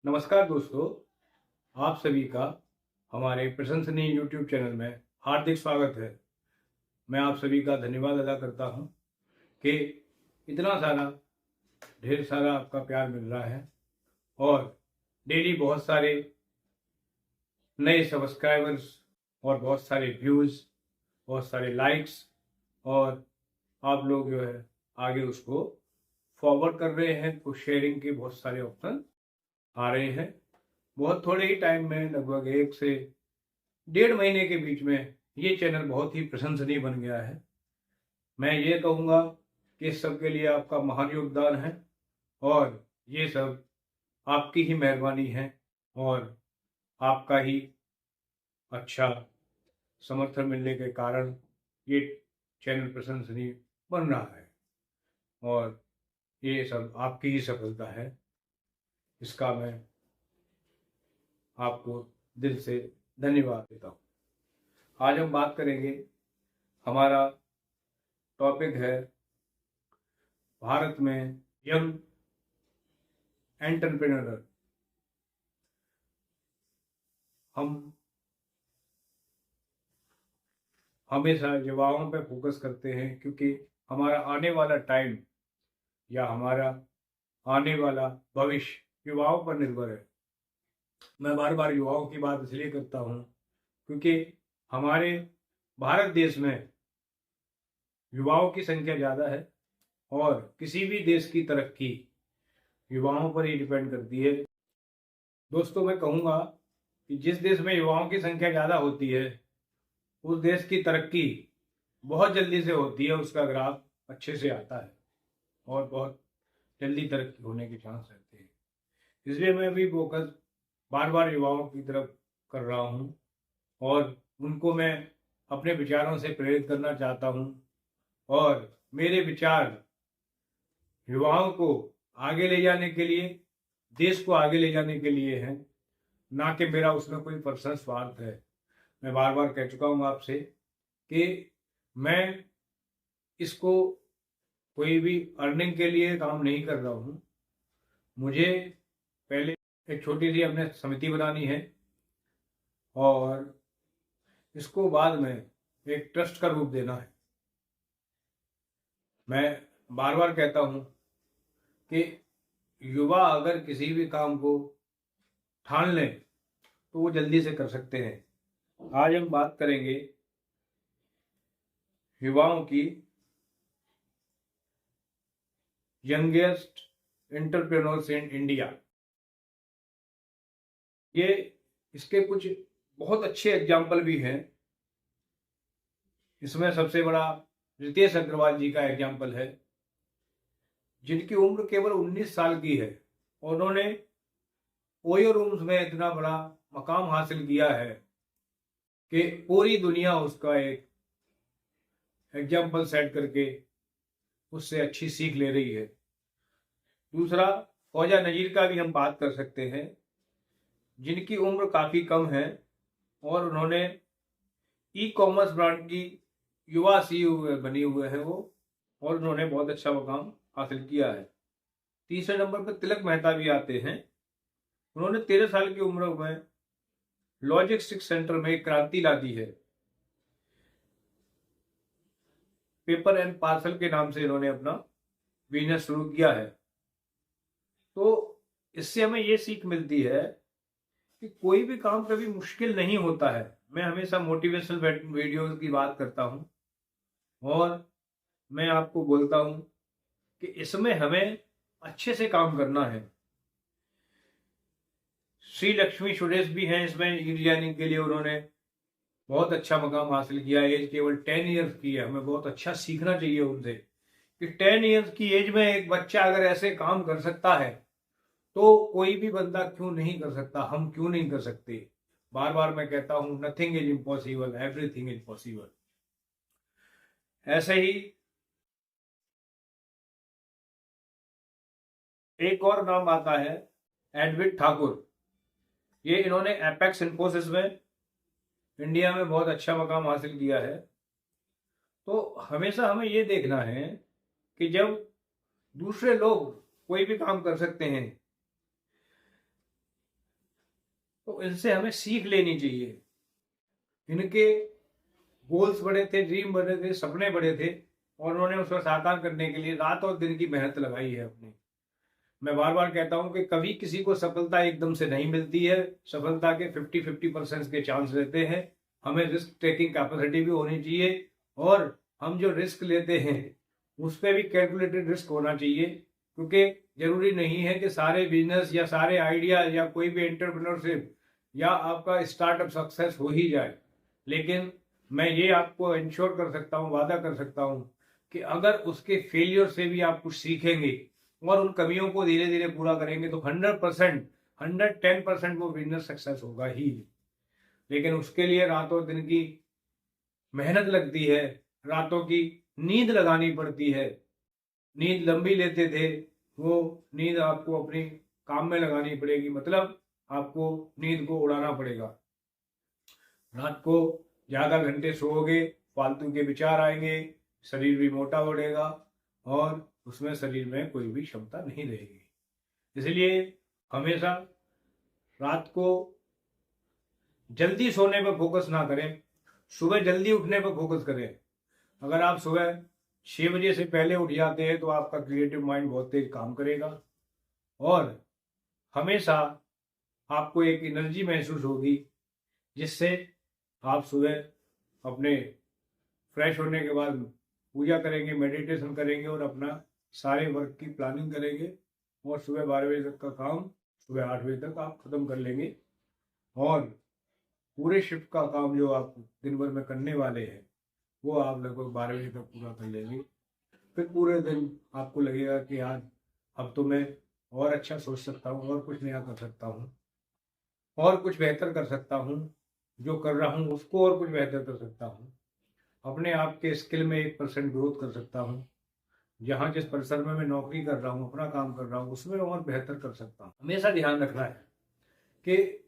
नमस्कार दोस्तों, आप सभी का हमारे प्रशंसनीय YouTube चैनल में हार्दिक स्वागत है। मैं आप सभी का धन्यवाद अदा करता हूं कि इतना सारा ढेर सारा आपका प्यार मिल रहा है और डेली बहुत सारे नए सब्सक्राइबर्स और बहुत सारे व्यूज़, बहुत सारे लाइक्स और आप लोग जो है आगे उसको फॉरवर्ड कर रहे हैं। कुछ शेयरिंग के बहुत सारे ऑप्शन आ रहे हैं। बहुत थोड़े ही टाइम में, लगभग 1 से 1.5 महीने के बीच में ये चैनल बहुत ही प्रशंसनीय बन गया है। मैं ये कहूँगा कि इस सब के लिए आपका महान योगदान है और ये सब आपकी ही मेहरबानी है और आपका ही अच्छा समर्थन मिलने के कारण ये चैनल प्रशंसनीय बन रहा है और ये सब आपकी ही सफलता है। इसका मैं आपको दिल से धन्यवाद देता हूँ। आज हम बात करेंगे, हमारा टॉपिक है भारत में यंग एंटरप्रेन्योर। हम हमेशा युवाओं पर फोकस करते हैं क्योंकि हमारा आने वाला टाइम या हमारा आने वाला भविष्य युवाओं पर निर्भर है। मैं बार बार युवाओं की बात इसलिए करता हूँ क्योंकि हमारे भारत देश में युवाओं की संख्या ज़्यादा है और किसी भी देश की तरक्की युवाओं पर ही डिपेंड करती है। दोस्तों, मैं कहूँगा कि जिस देश में युवाओं की संख्या ज़्यादा होती है उस देश की तरक्की बहुत जल्दी से होती है, उसका ग्राफ अच्छे से आता है और बहुत जल्दी तरक्की होने के चांस रहते हैं। इसलिए मैं भी फोकस बार बार युवाओं की तरफ कर रहा हूँ और उनको मैं अपने विचारों से प्रेरित करना चाहता हूँ और मेरे विचार युवाओं को आगे ले जाने के लिए, देश को आगे ले जाने के लिए हैं, ना कि मेरा उसमें कोई पर्सनल स्वार्थ है। मैं बार बार कह चुका हूँ आपसे कि मैं इसको कोई भी अर्निंग के लिए काम नहीं कर रहा हूँ। मुझे पहले एक छोटी सी अपने समिति बनानी है और इसको बाद में एक ट्रस्ट का रूप देना है। मैं बार बार कहता हूँ कि युवा अगर किसी भी काम को ठान लें तो वो जल्दी से कर सकते हैं। आज हम बात करेंगे युवाओं की यंगेस्ट एंटरप्रेन्योर्स इन इंडिया। ये इसके कुछ बहुत अच्छे एग्जाम्पल भी हैं। इसमें सबसे बड़ा रितेश अग्रवाल जी का एग्जाम्पल है, जिनकी उम्र केवल 19 साल की है और उन्होंने ओयो रूम्स में इतना बड़ा मकाम हासिल किया है कि पूरी दुनिया उसका एक एग्जाम्पल सेट करके उससे अच्छी सीख ले रही है। दूसरा, ख्वाजा नज़ीर का भी हम बात कर सकते हैं, जिनकी उम्र काफ़ी कम है और उन्होंने ई कॉमर्स ब्रांड की युवा सीईओ बनी हुए हैं वो, और उन्होंने बहुत अच्छा मुकाम हासिल किया है। तीसरे नंबर पर तिलक मेहता भी आते हैं। उन्होंने 13 साल की उम्र में लॉजिस्टिक्स सेंटर में एक क्रांति ला दी है। पेपर एंड पार्सल के नाम से इन्होंने अपना बिजनेस शुरू किया है। तो इससे हमें ये सीख मिलती है कि कोई भी काम कभी मुश्किल नहीं होता है। मैं हमेशा मोटिवेशनल वीडियोस की बात करता हूँ और मैं आपको बोलता हूँ कि इसमें हमें अच्छे से काम करना है। श्री लक्ष्मी सुरेश भी हैं इसमें। इंजीनियरिंग के लिए उन्होंने बहुत अच्छा मकाम हासिल किया। एज केवल 10 ईयर्स की है। हमें बहुत अच्छा सीखना चाहिए उनसे कि 10 ईयर्स की एज में एक बच्चा अगर ऐसे काम कर सकता है तो कोई भी बंदा क्यों नहीं कर सकता, हम क्यों नहीं कर सकते। बार बार मैं कहता हूं, nothing is impossible, everything is possible. ऐसे ही एक और नाम आता है एडविन ठाकुर। ये इन्होंने एपेक्स इन्फोसिस में इंडिया में बहुत अच्छा मकाम हासिल किया है। तो हमेशा हमें ये देखना है कि जब दूसरे लोग कोई भी काम कर सकते हैं तो इनसे हमें सीख लेनी चाहिए। इनके गोल्स बड़े थे, ड्रीम बड़े थे, सपने बड़े थे और उन्होंने उसको साकार करने के लिए रात और दिन की मेहनत लगाई है अपनी। मैं बार बार कहता हूं कि कभी किसी को सफलता एकदम से नहीं मिलती है। सफलता के 50-50% के चांस रहते हैं। हमें रिस्क टेकिंग कैपेसिटी भी होनी चाहिए और हम जो रिस्क लेते हैं उस पर भी कैलकुलेटेड रिस्क होना चाहिए, क्योंकि जरूरी नहीं है कि सारे बिजनेस या सारे आइडिया या कोई भी एंटरप्रेन्योरशिप या आपका स्टार्टअप सक्सेस हो ही जाए। लेकिन मैं ये आपको इंश्योर कर सकता हूँ, वादा कर सकता हूँ कि अगर उसके फेलियर से भी आप कुछ सीखेंगे और उन कमियों को धीरे धीरे पूरा करेंगे तो 100%, 110% वो बिजनेस सक्सेस होगा ही। लेकिन उसके लिए रातों दिन की मेहनत लगती है, रातों की नींद लगानी पड़ती है। नींद लंबी लेते थे, वो नींद आपको अपनी काम में लगानी पड़ेगी, मतलब आपको नींद को उड़ाना पड़ेगा। रात को ज्यादा घंटे सोओगे, फालतू के विचार आएंगे, शरीर भी मोटा बढ़ेगा और उसमें शरीर में कोई भी क्षमता नहीं रहेगी। इसलिए हमेशा रात को जल्दी सोने पर फोकस ना करें, सुबह जल्दी उठने पर फोकस करें। अगर आप सुबह 6 बजे से पहले उठ जाते हैं तो आपका क्रिएटिव माइंड बहुत तेज काम करेगा और हमेशा आपको एक एनर्जी महसूस होगी, जिससे आप सुबह अपने फ्रेश होने के बाद पूजा करेंगे, मेडिटेशन करेंगे और अपना सारे वर्क की प्लानिंग करेंगे और सुबह 12 बजे तक का काम सुबह 8 बजे तक आप खत्म कर लेंगे और पूरे शिफ्ट का काम जो आप दिन भर में करने वाले हैं वो आप लगभग 12 बजे तक पूरा कर लेंगे। फिर पूरे दिन आपको लगेगा कि यार अब तो मैं और अच्छा सोच सकता हूँ और कुछ नया कर सकता हूँ और कुछ बेहतर कर सकता हूँ, जो कर रहा हूँ उसको और कुछ बेहतर कर सकता हूँ, अपने आप के स्किल में 1% ग्रोथ कर सकता हूँ, जहाँ जिस परिसर में मैं नौकरी कर रहा हूँ, अपना काम कर रहा हूँ, उसमें और बेहतर कर सकता हूँ। हमेशा ध्यान रखना है कि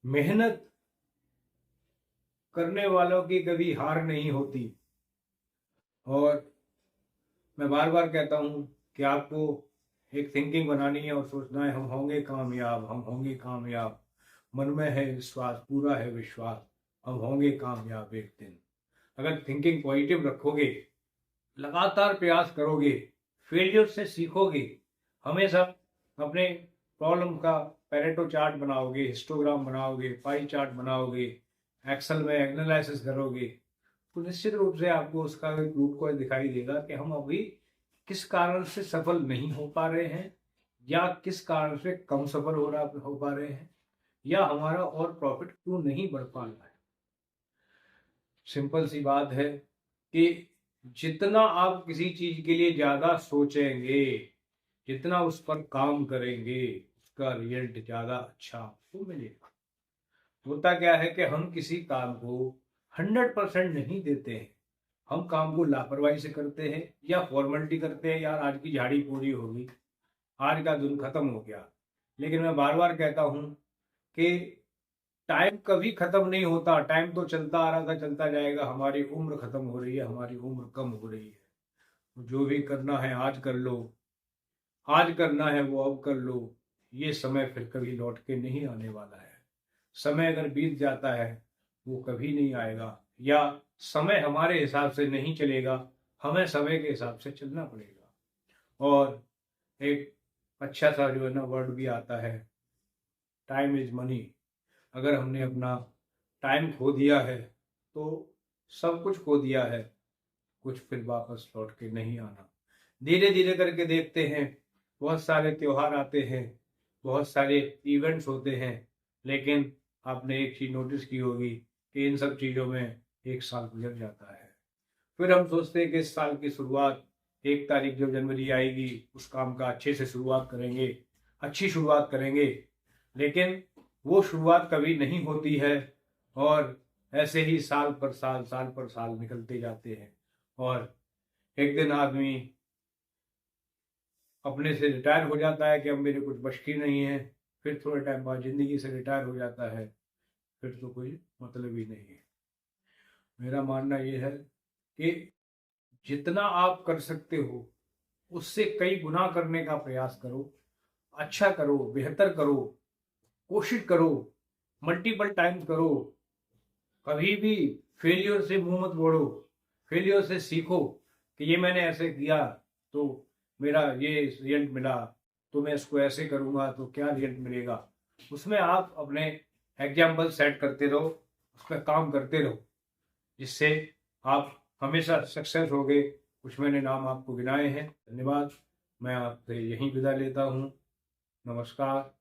मेहनत करने वालों की कभी हार नहीं होती। और मैं बार बार कहता हूँ कि आपको एक थिंकिंग बनानी है और सोचना है हम होंगे कामयाब, हम होंगे कामयाब। मन में है विश्वास, पूरा है विश्वास, हम होंगे कामयाब एक दिन। अगर थिंकिंग पॉजिटिव रखोगे, लगातार प्रयास करोगे, फेलियर से सीखोगे, हमेशा अपने प्रॉब्लम का पेरेटो चार्ट बनाओगे, हिस्टोग्राम बनाओगे, पाई चार्ट बनाओगे, एक्सेल में एनालिसिस करोगे, तो निश्चित रूप से आपको उसका रूट कॉज दिखाई देगा कि हम अभी किस कारण से सफल नहीं हो पा रहे हैं या किस कारण से कम सफल हो पा रहे हैं या हमारा और प्रॉफिट क्यों नहीं बढ़ पा रहा है। सिंपल सी बात है कि जितना आप किसी चीज के लिए ज्यादा सोचेंगे, जितना उस पर काम करेंगे, उसका रिजल्ट ज्यादा अच्छा आपको मिलेगा। होता क्या है कि हम किसी काम को 100% नहीं देते हैं, हम काम को लापरवाही से करते हैं या फॉर्मेलिटी करते हैं, यार आज की झाड़ी पूरी होगी, आज का दिन खत्म हो गया। लेकिन मैं बार बार कहता हूं कि टाइम कभी खत्म नहीं होता, टाइम तो चलता आ रहा था, चलता जाएगा। हमारी उम्र खत्म हो रही है, हमारी उम्र कम हो रही है। जो भी करना है आज कर लो, आज करना है वो अब कर लो। ये समय फिर कभी लौट के नहीं आने वाला है। समय अगर बीत जाता है वो कभी नहीं आएगा, या समय हमारे हिसाब से नहीं चलेगा, हमें समय के हिसाब से चलना पड़ेगा। और एक अच्छा सा जो है ना वर्ड भी आता है, टाइम इज मनी। अगर हमने अपना टाइम खो दिया है तो सब कुछ खो दिया है, कुछ फिर वापस लौट के नहीं आना। धीरे धीरे करके देखते हैं, बहुत सारे त्योहार आते हैं, बहुत सारे इवेंट्स होते हैं, लेकिन आपने एक चीज नोटिस की होगी कि इन सब चीज़ों में एक साल गुजर जाता है। फिर हम सोचते हैं कि इस साल की शुरुआत 1 तारीख जो जनवरी आएगी उस काम का अच्छे से शुरुआत करेंगे, अच्छी शुरुआत करेंगे, लेकिन वो शुरुआत कभी नहीं होती है और ऐसे ही साल पर साल निकलते जाते हैं और एक दिन आदमी अपने से रिटायर हो जाता है कि अब मेरे कुछ बश की नहीं है, फिर थोड़े टाइम बाद जिंदगी से रिटायर हो जाता है, फिर तो कोई मतलब ही नहीं है। मेरा मानना यह है कि जितना आप कर सकते हो उससे कई गुना करने का प्रयास करो, अच्छा करो, बेहतर करो कोशिश करो, मल्टीपल टाइम करो। कभी भी फेलियर से मुंह मत मोड़ो, फेलियर से सीखो कि ये मैंने ऐसे किया तो मेरा ये रिजल्ट मिला, तो मैं इसको ऐसे करूँगा तो क्या रिजल्ट मिलेगा। उसमें आप अपने एग्जाम्पल सेट करते रहो, उस पर काम करते रहो, जिससे आप हमेशा सक्सेस होगे। कुछ मैंने नाम आपको गिनाए हैं। धन्यवाद। मैं आपसे यहीं विदा लेता हूँ। नमस्कार।